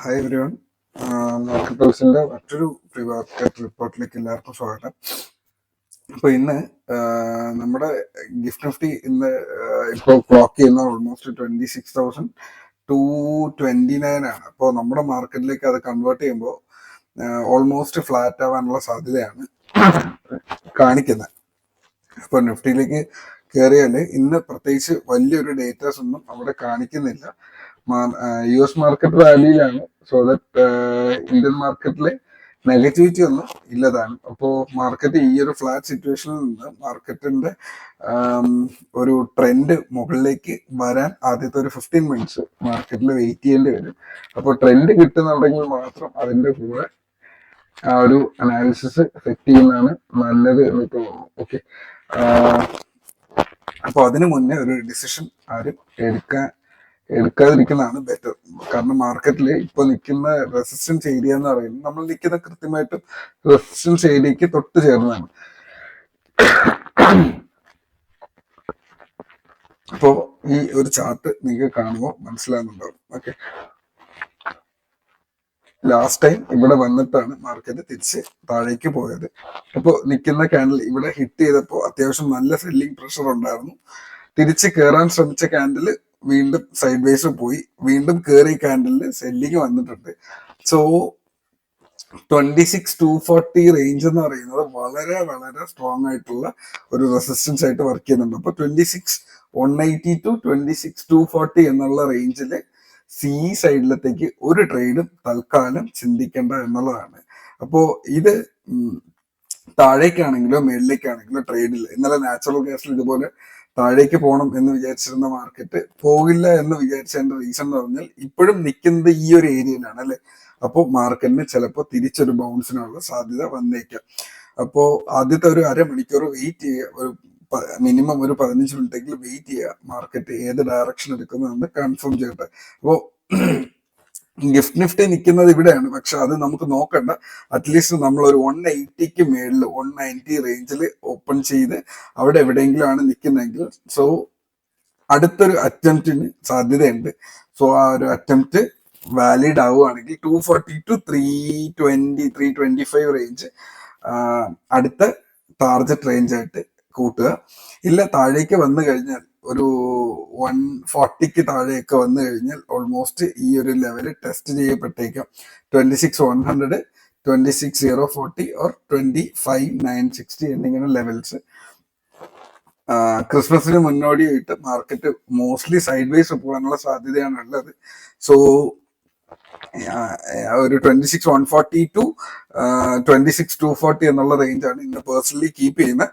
Hi everyone. Market പൾസിന്റെ മറ്റൊരു pre market റിപ്പോർട്ടിലേക്ക് എല്ലാവർക്കും സ്വാഗതം. അപ്പോൾ ഇന്ന് നമ്മുടെ ഗിഫ്റ്റ് നിഫ്റ്റി ഇന്ന് ഇപ്പോൾ ക്ലോക്ക് ചെയ്യുന്ന ഓൾമോസ്റ്റ് 26,229 ആണ്. അപ്പോൾ നമ്മുടെ മാർക്കറ്റിലേക്ക് അത് കൺവേർട്ട് ചെയ്യുമ്പോൾ ഓൾമോസ്റ്റ് ഫ്ലാറ്റ് ആവാനുള്ള സാധ്യതയാണ് കാണിക്കുന്നത്. അപ്പോൾ നിഫ്റ്റിയിലേക്ക് കയറിയാൽ ഇന്ന് പ്രത്യേകിച്ച് വലിയൊരു ഡേറ്റാസ് ഒന്നും അവിടെ കാണിക്കുന്നില്ല. US മാർക്കറ്റ് റാലിയിലാണ്. സോ ദാറ്റ് ഇന്ത്യൻ മാർക്കറ്റിലെ നെഗറ്റിവിറ്റി ഒന്നും ഇല്ലതാണ്. അപ്പോൾ മാർക്കറ്റ് ഈ ഒരു ഫ്ലാറ്റ് സിറ്റുവേഷനിൽ നിന്ന് മാർക്കറ്റിന്റെ ഒരു ട്രെൻഡ് മുകളിലേക്ക് വരാൻ ആദ്യത്തെ ഒരു 15 മിനിറ്റ്സ് മാർക്കറ്റിൽ വെയിറ്റ് ചെയ്യേണ്ടി വരും. അപ്പോൾ ട്രെൻഡ് കിട്ടുന്നുണ്ടെങ്കിൽ മാത്രം അതിന്റെ കൂടെ ആ ഒരു അനാലിസിസ് സെറ്റ് ചെയ്യുന്നതാണ് നല്ലത് എന്ന് തോന്നുന്നു. ഓക്കെ, അപ്പോൾ അതിനു മുന്നേ ഒരു ഡിസിഷൻ ആരും എടുക്കാതിരിക്കുന്നതാണ് ബെറ്റർ. കാരണം മാർക്കറ്റിൽ ഇപ്പൊ നിൽക്കുന്ന റെസിസ്റ്റൻസ് ഏരിയ എന്ന് പറയുന്നത് നമ്മൾ നിൽക്കുന്ന കൃത്യമായിട്ടും റെസിസ്റ്റൻസ് ഏരിയക്ക് തൊട്ട് ചേർന്നതാണ്. അപ്പോ ഈ ഒരു ചാർട്ട് നിങ്ങൾക്ക് കാണുമ്പോൾ മനസ്സിലാകുന്നുണ്ടാവും. ഓക്കെ, ലാസ്റ്റ് ടൈം ഇവിടെ വന്നിട്ടാണ് മാർക്കറ്റ് തിരിച്ച് താഴേക്ക് പോയത്. അപ്പോൾ നിൽക്കുന്ന ക്യാൻഡിൽ ഇവിടെ ഹിറ്റ് ചെയ്തപ്പോൾ അത്യാവശ്യം നല്ല സെല്ലിംഗ് പ്രഷർ ഉണ്ടായിരുന്നു. തിരിച്ച് കയറാൻ ശ്രമിച്ച ക്യാൻഡിൽ വീണ്ടും സൈഡ് വേസ് പോയി, വീണ്ടും കയറി ക്യാൻഡിലിന് സെല്ലിങ് വന്നിട്ടുണ്ട്. സോ 26,240 റേഞ്ച് എന്ന് പറയുന്നത് വളരെ വളരെ സ്ട്രോങ് ആയിട്ടുള്ള ഒരു റെസിസ്റ്റൻസ് ആയിട്ട് വർക്ക് ചെയ്യുന്നുണ്ട്. അപ്പൊ 26,180 to 26,240 എന്നുള്ള റേഞ്ചില് സി സൈഡിലത്തേക്ക് ഒരു ട്രേഡും തൽക്കാലം ചിന്തിക്കേണ്ട എന്നുള്ളതാണ്. അപ്പോ ഇത് താഴേക്കാണെങ്കിലോ മേളിലേക്കാണെങ്കിലോ ട്രേഡിൽ ഇന്നലെ നാച്ചുറൽ ഗ്യാസിൽ ഇതുപോലെ താഴേക്ക് പോകണം എന്ന് വിചാരിച്ചിരുന്ന മാർക്കറ്റ് പോകില്ല എന്ന് വിചാരിച്ചതിന്റെ റീസൺ എന്ന് പറഞ്ഞാൽ ഇപ്പോഴും നിൽക്കുന്നത് ഈ ഒരു ഏരിയയിലാണ് അല്ലെ. അപ്പോൾ മാർക്കറ്റിന് ചിലപ്പോൾ തിരിച്ചൊരു ബൗൺസിനുള്ള സാധ്യത വന്നേക്കാം. അപ്പോൾ ആദ്യത്തെ ഒരു അരമണിക്കൂർ വെയിറ്റ് ചെയ്യുക, ഒരു മിനിമം ഒരു 15 മിനിറ്റെങ്കിലും വെയിറ്റ് ചെയ്യുക, മാർക്കറ്റ് ഏത് ഡയറക്ഷൻ എടുക്കുന്നതെന്ന് കൺഫേം ചെയ്യട്ടെ. അപ്പോൾ ഗിഫ്റ്റ് നിഫ്റ്റി നിൽക്കുന്നത് ഇവിടെയാണ്, പക്ഷെ അത് നമുക്ക് നോക്കണ്ട. അറ്റ്ലീസ്റ്റ് നമ്മൾ ഒരു 180ക്ക് മേളിൽ 190 റേഞ്ചിൽ ഓപ്പൺ ചെയ്ത് അവിടെ എവിടെയെങ്കിലും ആണ് നിൽക്കുന്നതെങ്കിൽ സോ അടുത്തൊരു അറ്റംപ്റ്റിന് സാധ്യതയുണ്ട്. സോ ആ ഒരു അറ്റംപ്റ്റ് വാലിഡ് ആവുകയാണെങ്കിൽ 240 to 320 325 റേഞ്ച് അടുത്ത ടാർജറ്റ് റേഞ്ച് ആയിട്ട് കൂട്ടുക. ഇല്ല താഴേക്ക് വന്നു കഴിഞ്ഞാൽ ഒരു 140ക്ക് താഴെയൊക്കെ വന്നു കഴിഞ്ഞാൽ ഓൾമോസ്റ്റ് ഈ ഒരു ലെവല് ടെസ്റ്റ് ചെയ്യപ്പെട്ടേക്കാം. 26,100, 26,040 ഓർ 25,960 എന്നിങ്ങനെ ലെവൽസ് ക്രിസ്മസിന് മുന്നോടിയായിട്ട് മാർക്കറ്റ് മോസ്റ്റ്ലി സൈഡ് വേസ് പോകാനുള്ള സാധ്യതയാണ് ഉള്ളത്. സോ ഒരു 26,140 to 26,240 എന്നുള്ള റേഞ്ചാണ് ഇന്ന് പേഴ്സണലി കീപ്പ് ചെയ്യുന്നത്.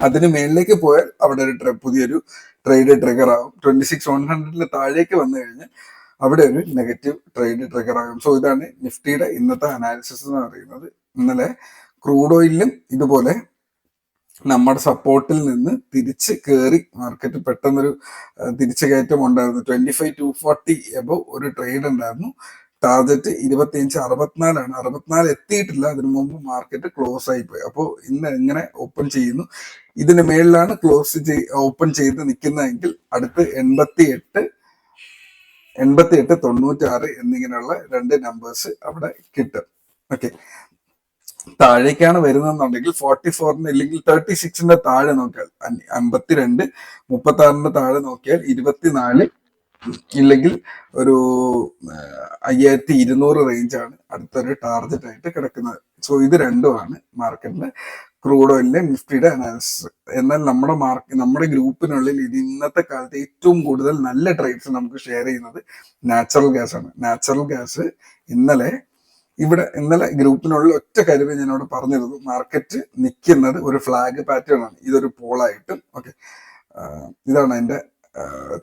അതിന് മേളിലേക്ക് പോയാൽ അവിടെ ഒരു പുതിയൊരു ട്രേഡ് ട്രിഗർ ആകും. 26,100 താഴേക്ക് വന്നു കഴിഞ്ഞാൽ അവിടെ ഒരു നെഗറ്റീവ് ട്രേഡ് ട്രിഗർ ആകും. സോ ഇതാണ് നിഫ്റ്റിയുടെ ഇന്നത്തെ അനാലിസിസ് എന്ന് പറയുന്നത്. ഇന്നലെ ക്രൂഡ് ഓയിലും ഇതുപോലെ നമ്മുടെ സപ്പോർട്ടിൽ നിന്ന് തിരിച്ച് കയറി മാർക്കറ്റ് പെട്ടെന്നൊരു തിരിച്ചു കയറ്റം ഉണ്ടായിരുന്നു. 25,240 എബവ് ഒരു ട്രേഡ് ഉണ്ടായിരുന്നു. ടാർജറ്റ് 25,64 64 എത്തിയിട്ടില്ല. അതിനു മുമ്പ് മാർക്കറ്റ് ക്ലോസ് ആയിപ്പോയി. അപ്പോൾ ഇന്ന് എങ്ങനെ ഓപ്പൺ ചെയ്യുന്നു, ഇതിന് മേളിലാണ് ഓപ്പൺ ചെയ്ത് നിൽക്കുന്നതെങ്കിൽ അടുത്ത് 88,96 എന്നിങ്ങനെയുള്ള രണ്ട് നമ്പേഴ്സ് അവിടെ കിട്ടും. ഓക്കെ, താഴേക്കാണ് വരുന്നതെന്നുണ്ടെങ്കിൽ 44 ഇല്ലെങ്കിൽ 36ന്റെ താഴെ നോക്കിയാൽ 52, 36ന്റെ താഴെ നോക്കിയാൽ 24 ഇല്ലെങ്കിൽ ഒരു 5,200 റേഞ്ചാണ് അടുത്തൊരു ടാർജറ്റ് ആയിട്ട് കിടക്കുന്നത്. സോ ഇത് രണ്ടുമാണ് മാർക്കറ്റിന്റെ ക്രൂഡ് ഓയിലിന്റെ നിഫ്റ്റിയുടെ അനാലിസിസ്. എന്നാൽ നമ്മുടെ ഗ്രൂപ്പിനുള്ളിൽ ഇത് ഇന്നത്തെ കാലത്ത് ഏറ്റവും കൂടുതൽ നല്ല ട്രേഡ്സ് നമുക്ക് ഷെയർ ചെയ്യുന്നത് നാച്ചുറൽ ഗ്യാസ് ആണ്. നാച്ചുറൽ ഗ്യാസ് ഇന്നലെ ഗ്രൂപ്പിനുള്ള ഒറ്റ കാര്യമേ ഞാനവിടെ പറഞ്ഞിരുന്നു. മാർക്കറ്റ് നിൽക്കുന്നത് ഒരു ഫ്ലാഗ് പാറ്റേൺ ആണ്. ഇതൊരു പോളായിട്ടും ഓക്കെ, ഇതാണ് അതിന്റെ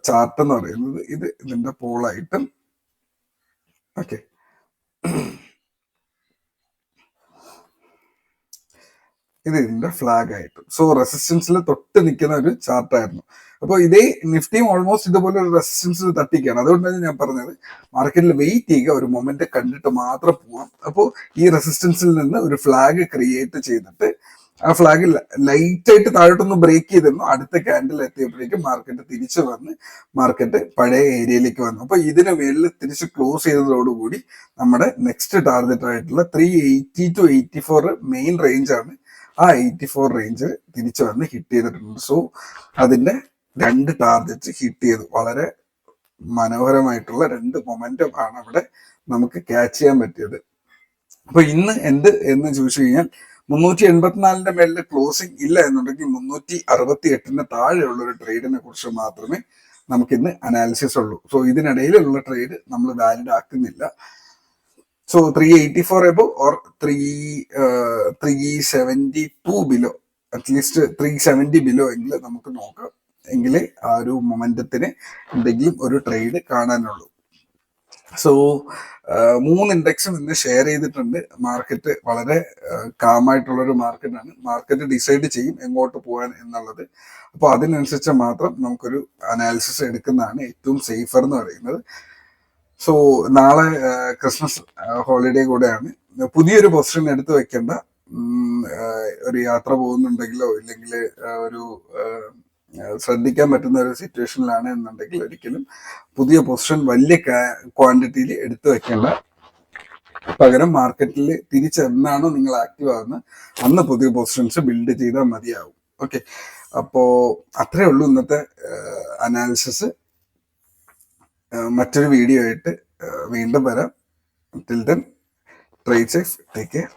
ചാർട്ട് എന്ന് പറയുന്നത്. ഇതിന്റെ പോളായിട്ടും ഓക്കെ, ഇത് ഇതിന്റെ ഫ്ലാഗ് ആയിട്ടും. സോ റെസിസ്റ്റൻസിൽ തൊട്ട് നിൽക്കുന്ന ഒരു ചാർട്ടായിരുന്നു. അപ്പോൾ ഇതേ നിഫ്റ്റിയും ഓൾമോസ്റ്റ് ഇതുപോലെ ഒരു റെസിസ്റ്റൻസിൽ തട്ടിക്കുകയാണ്. അതുകൊണ്ടാണ് ഞാൻ പറഞ്ഞത് മാർക്കറ്റിൽ വെയിറ്റ് ചെയ്യുക, ഒരു മൊമെന്റ് കണ്ടിട്ട് മാത്രം പോവാം. അപ്പോൾ ഈ റെസിസ്റ്റൻസിൽ നിന്ന് ഒരു ഫ്ലാഗ് ക്രിയേറ്റ് ചെയ്തിട്ട് ആ ഫ്ലാഗ് ലൈറ്റ് ആയിട്ട് താഴോട്ടൊന്ന് ബ്രേക്ക് ചെയ്തിരുന്നു. അടുത്ത ക്യാൻഡിൽ എത്തിയപ്പോഴേക്കും മാർക്കറ്റ് തിരിച്ചു വന്ന് മാർക്കറ്റ് പഴയ ഏരിയയിലേക്ക് വന്നു. അപ്പൊ ഇതിന് മേലിൽ തിരിച്ച് ക്ലോസ് ചെയ്തതോടുകൂടി നമ്മുടെ നെക്സ്റ്റ് ടാർഗറ്റ് ആയിട്ടുള്ള 380 to 84 മെയിൻ റേഞ്ച് ആണ്. ആ 84 റേഞ്ച് തിരിച്ചു വന്ന് ഹിറ്റ് ചെയ്തിട്ടുണ്ട്. സോ അതിന്റെ 2 ടാർഗറ്റ് ഹിറ്റ് ചെയ്തു. വളരെ മനോഹരമായിട്ടുള്ള 2 മൊമെന്റം ആണ് അവിടെ നമുക്ക് ക്യാച്ച് ചെയ്യാൻ പറ്റിയത്. അപ്പൊ ഇന്ന് എന്ത് എന്ന് ചോദിച്ചു കഴിഞ്ഞാൽ 384 മേലിൽ ക്ലോസിംഗ് ഇല്ല എന്നുണ്ടെങ്കിൽ 368 താഴെയുള്ള ഒരു ട്രേഡിനെ കുറിച്ച് മാത്രമേ നമുക്ക് ഇന്ന് അനാലിസിസ് ഉള്ളൂ. സോ ഇതിനിടയിലുള്ള ട്രേഡ് നമ്മൾ വാലിഡ് ആക്കുന്നില്ല. So 384 above or 372 below, at least 370 below എങ്കിൽ നമുക്ക് നോക്കാം. എങ്കിലേ ആ ഒരു മൊമെന്റത്തിന് എന്തെങ്കിലും ഒരു ട്രേഡ് കാണാനുള്ളൂ. സോ 3 ഇൻഡെക്സും ഇന്ന് ഷെയർ ചെയ്തിട്ടുണ്ട്. മാർക്കറ്റ് വളരെ കാമായിട്ടുള്ള ഒരു മാർക്കറ്റാണ്. മാർക്കറ്റ് ഡിസൈഡ് ചെയ്യും എങ്ങോട്ട് പോകാൻ എന്നുള്ളത്. അപ്പോൾ അതിനനുസരിച്ച് മാത്രം നമുക്കൊരു അനാലിസിസ് എടുക്കുന്നതാണ് ഏറ്റവും സേഫർ എന്ന് പറയുന്നത്. സോ നാളെ ക്രിസ്മസ് ഹോളിഡേ കൂടെയാണ്. പുതിയൊരു പൊസിഷൻ എടുത്ത് വെക്കേണ്ട. ഒരു യാത്ര പോകുന്നുണ്ടെങ്കിലോ ഇല്ലെങ്കിൽ ഒരു ശ്രദ്ധിക്കാൻ പറ്റുന്ന ഒരു സിറ്റുവേഷനിലാണ് എന്നുണ്ടെങ്കിൽ ഒരിക്കലും പുതിയ പൊസിഷൻ വലിയ ക്വാണ്ടിറ്റിയിൽ എടുത്തു വെക്കേണ്ട. പകരം മാർക്കറ്റിൽ തിരിച്ചെന്നാണോ നിങ്ങൾ ആക്റ്റീവ് ആകുന്നത് അന്ന് പുതിയ പൊസിഷൻസ് ബിൽഡ് ചെയ്താൽ മതിയാവും. ഓക്കെ, അപ്പോ അത്രേ ഉള്ളൂ ഇന്നത്തെ അനാലിസിസ്. മറ്റൊരു വീഡിയോ ആയിട്ട് വീണ്ടും വരാം. Till then trade safe, take care.